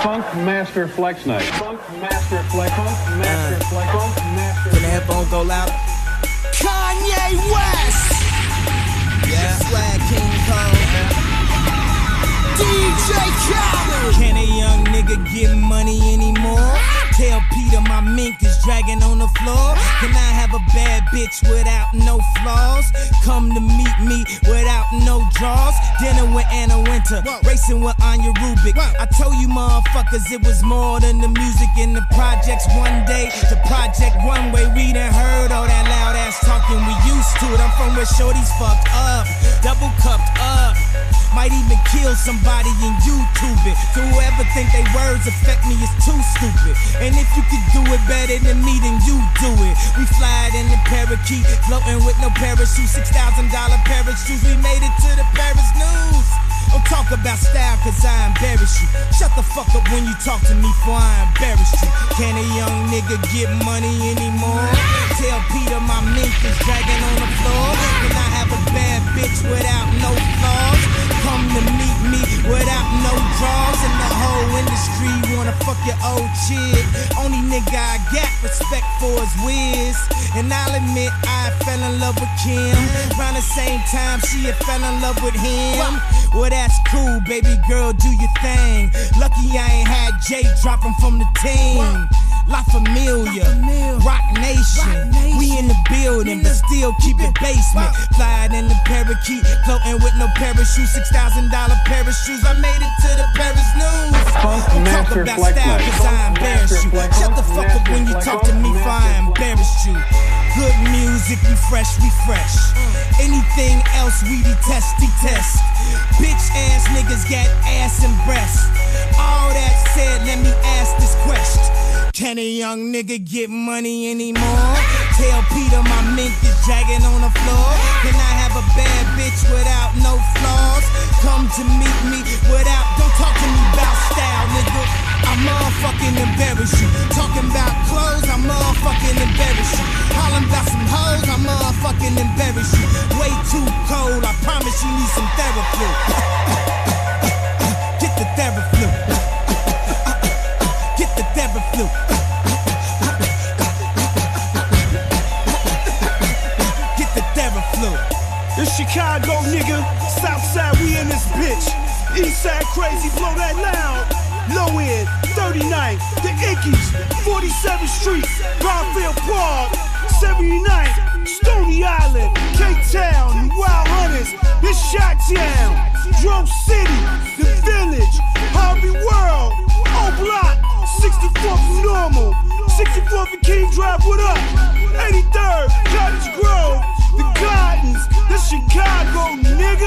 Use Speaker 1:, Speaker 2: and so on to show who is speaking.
Speaker 1: Funk Master Flex Night. Funk Master Flex. Funk Master Flex. Funk Master.
Speaker 2: Can the headphone go loud? Kanye West. Yeah. Swag King Kong. DJ Khaled. Can a young nigga get money anymore? Tell Peter my mink is dragging on the floor. Can I have a bad bitch without no flaws? Come to meet me without no draws. Dinner with Anna Winter, racing with Anya Rubik. I told you motherfuckers it was more than the music in the projects. One day, the project one way. We done heard all that loud ass talking, we used to it. I'm from where shorties fucked up, double cupped up. Might even kill somebody in YouTube it. So whoever think they words affect me is too stupid. And if you could do it better than me, then you do it. We fly in the parakeet, floating with no parachute. $6,000 pair of shoes. We made it to the Paris news. Don't talk about style cause I embarrass you. Shut the fuck up when you talk to me for I embarrass you. Can a young nigga get money anymore? Tell Peter my mink is dragging on the floor. Can I have a bad bitch without no flaws? Come to meet me without no draws. And the whole industry wanna fuck your old chick. Only nigga I got respect for is Wiz. And I'll admit I fell in love with Kim. Around the same time she had fell in love with him. Well that's cool, baby girl, do your thing. Lucky I ain't had Jay dropping from the team. La Familia, Rock Nation. We in the building, but still keep it basement. Flying in the parakeet, floating with no parachute. $6,000 pair of shoes. I made it to the Paris news. Don't talk about style cause I embarrass you. Shut the fuck up when you talk to me for I embarrass you. Good music, we fresh. Anything else we detest. Bitch ass niggas got ass and breasts. All that said, let me ask this question. Can a young nigga get money anymore? Tell Peter my mink is dragging on the floor. Can I have a bad bitch without no flaws? Come to meet me without, don't talk to me about style, nigga. I motherfucking embarrass you. Talking about clothes, I motherfucking embarrass you. Hollin' about some hoes, I motherfucking embarrass you. Way too cold, I promise you need some therapy. Get the therapy. Get the therapy. Get the therapy.
Speaker 3: It's Chicago, nigga. Southside, we in this bitch. Eastside crazy, blow that loud. Low end, 39th, the Ickies, 47th Street, Garfield Park, 79th, Stony Island, K-Town, Wild Hunters, this Chi-Town, Drove City, the Village, Harvey World, O-Block, 64th and Normal, 64th and King Drive, what up? 83rd, Cottage Grove, the Gardens, this Chicago, nigga.